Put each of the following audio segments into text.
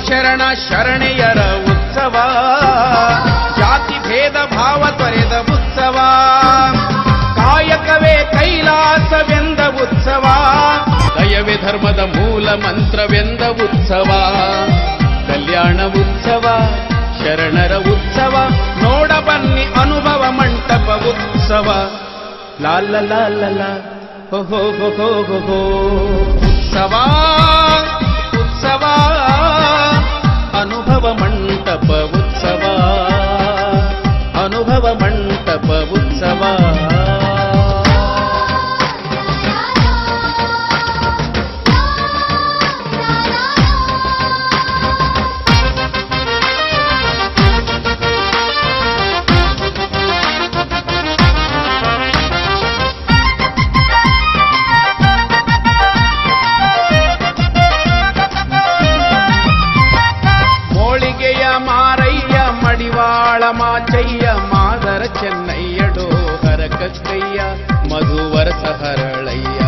ಶಿವಶರಣ ಶರಣೆಯರ ಉತ್ಸವ, ಜಾತಿ ಭೇದ ಭಾವ ತೊರೆದ ಉತ್ಸವ, ಕಾಯಕವೇ ಕೈಲಾಸವೆಂದ ಉತ್ಸವ, ದಯವೇ ಧರ್ಮದ ಮೂಲ ಮಂತ್ರವೆಂದ ಉತ್ಸವ, ಕಲ್ಯಾಣ ಉತ್ಸವ ಶರಣರ ಉತ್ಸವ, ನೋಡ ಬನ್ನಿ ಅನುಭವ ಮಂಟಪ ಉತ್ಸವ. ಲಾಲ ಲಾಲ ಲಾ ಹೋ ಹೋ ಹೋ ಹೋ ಹೋ ಉತ್ಸವ ಉತ್ಸವ, ಅನುಭವ ಮಂಟಪ ಉತ್ಸವ, ಅನುಭವ ಮಂಟಪ ಉತ್ಸವ. ಮಾಚಯ್ಯ ಮಾದರ ಚೆನ್ನಯ್ಯ ಡೋಹರ ಕಕ್ಕಯ್ಯ ಮಧುವರ ಸಹರಳಯ್ಯ,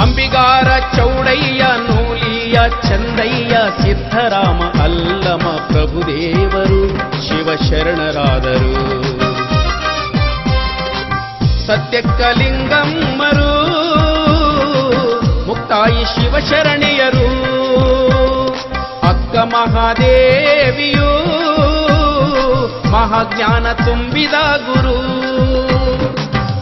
ಅಂಬಿಗಾರ ಚೌಡಯ್ಯ ನೂಲಿಯ ಚಂದಯ್ಯ, ಸಿದ್ಧರಾಮ ಅಲ್ಲಮ ಪ್ರಭುದೇವರು ಶಿವಶರಣರಾದರು, ಸತ್ಯಕ್ಕಲಿಂಗಮ್ಮರು ಮುಕ್ತಾಯಿ ಶಿವಶರಣೆಯರು, ಅಕ್ಕ ಮಹಾದೇವಿಯು ಮಹಾಜ್ಞಾನ ತುಂಬಿದ ಗುರು,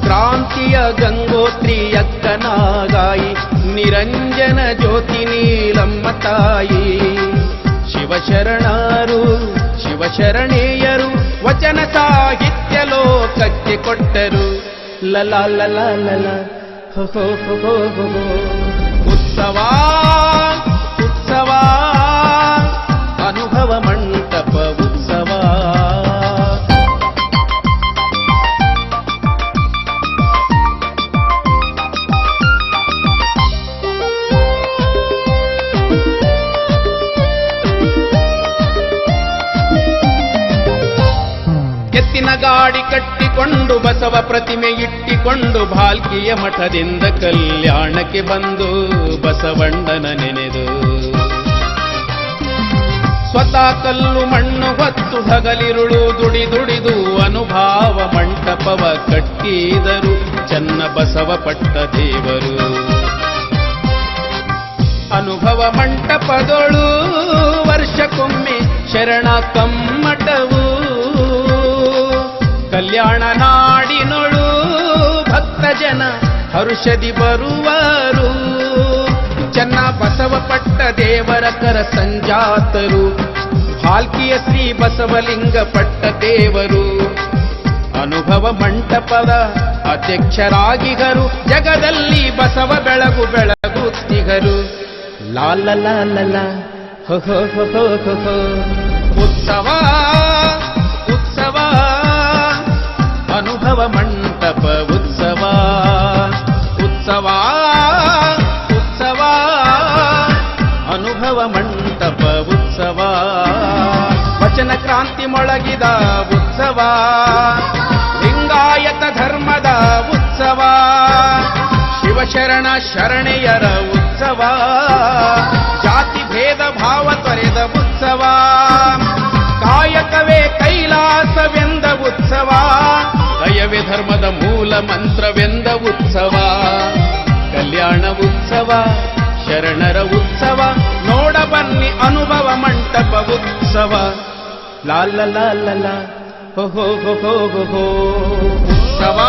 ಕ್ರಾಂತಿಯ ಗಂಗೋತ್ರಿ ಅಕ್ಕನಾಗಾಯಿ, ನಿರಂಜನ ಜ್ಯೋತಿ ನೀಲಮ್ಮ ತಾಯಿ, ಶಿವಶರಣರು ಶಿವಶರಣೆಯರು ವಚನ ಸಾಹಿತ್ಯ ಲೋಕಕ್ಕೆ ಕೊಟ್ಟರು. ಲಲಾ ಲಲಾ ಲಲಾ ಹೋ ಹೋ ಹೋ ಹೋ ಉತ್ಸವ ಉತ್ಸವ, ಅನುಭವ ಮಂಟಪ ಉತ್ಸವ. ಎತ್ತಿನ ಗಾಡಿ ಕಟ್ಟಿಕೊಂಡು ಬಸವ ಪ್ರತಿಮೆ ಇಟ್ಟಿಕೊಂಡು ಭಾಲ್ಕಿಯ ಮಠದಿಂದ ಕಲ್ಯಾಣಕ್ಕೆ ಬಂದು ಬಸವಣ್ಣನ ನೆನೆದು, ಸ್ವತಃ ಕಲ್ಲು ಮಣ್ಣು ಹೊತ್ತು ಹಗಲಿರುಳು ದುಡಿದು ಅನುಭವ ಮಂಟಪವ ಕಟ್ಟಿದರು ಚನ್ನ ಬಸವ ಪಟ್ಟ ದೇವರು. ಅನುಭವ ಮಂಟಪದೊಳು ವರ್ಷಕ್ಕೊಮ್ಮೆ ಶರಣ ಕಮ್ಮಟವು, ಕಲ್ಯಾಣ ನಾಡಿನೊಳು ಭಕ್ತ ಜನ ಹರುಷದಿ ಬರುವರು, ಚನ್ನ ಬಸವ ಪಟ್ಟ ದೇವರ ಕರ ಸಂಜಾತರು, ಭಾಲ್ಕಿಯ ಶ್ರೀ ಬಸವಲಿಂಗ ಪಟ್ಟ ದೇವರು, ಅನುಭವ ಮಂಟಪದ ಅಧ್ಯಕ್ಷರಾಗಿಗರು, ಜಗದಲ್ಲಿ ಬಸವ ಬೆಳಗು ಬೆಳಗುತ್ತಿಗರು. ಲಾಲ ಲಾಲ ಲಾ ಹೋ ಹೋ ಹೋ ಹೋ ಹೋ ಉತ್ಸವ ಉತ್ಸವ, ಅನುಭವ ಮಂಟಪ ಉತ್ಸವ, ಉತ್ಸವ ಉತ್ಸವ, ಅನುಭವ ಮಂಟಪ ಉತ್ಸವ, ವಚನ ಕ್ರಾಂತಿ ಮೊಳಗಿದ ಉತ್ಸವ, ಲಿಂಗಾಯತ ಧರ್ಮದ ಉತ್ಸವ, ಶಿವಶರಣ ಶರಣೆಯರ ಉತ್ಸವ, ಜಾತಿ ಭೇದ ಭಾವ ತೊರೆದ ಉತ್ಸವ, ಕಾಯಕವೇ ಕೈಲಾಸವೆಂದ ಉತ್ಸವ, ದಯವೇ ಧರ್ಮದ ಮೂಲ ಮಂತ್ರವೆಂದ ಉತ್ಸವ, ಕಲ್ಯಾಣ ಉತ್ಸವ ಶರಣರ ಉತ್ಸವ, ನೋಡ ಬನ್ನಿ ಅನುಭವ ಮಂಟಪ ಉತ್ಸವ. ಲಾಲ ಲಾಲ ಲಾ ಹೋ ಹೋ ಹೋ ಹೋ ಹೋ ಉತ್ಸವ.